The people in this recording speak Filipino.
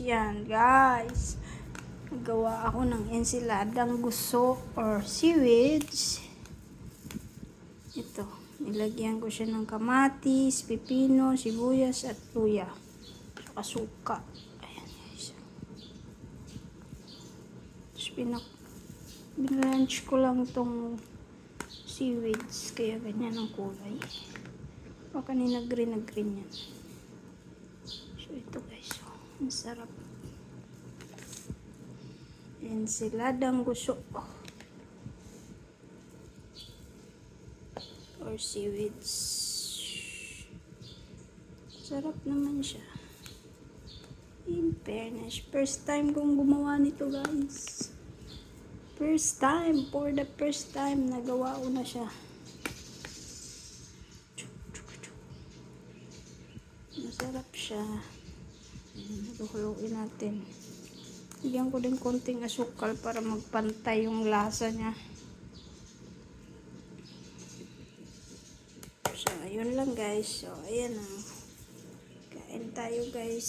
yan, guys. Gawa ako ng ensiladang guso or seaweeds. Ito, nilagyan ko siya ng kamatis, pipino, sibuyas at luya. Saka suka. Ayan guys. Tapos binlanch ko lang itong seaweeds, kaya ganyan ang kulay. O kanina green na green yan. So ito guys, ang sarap. Ensiladang guso or seaweeds. Sarap naman siya. In fairness, first time kong gumawa nito guys. First time, for the first time nagawa ko na siya. Masarap siya. Huluin natin. Bigyan ko din konting asukal para magpantay yung lasa niya. So, ayun lang guys. So, ayan na. Kain tayo guys.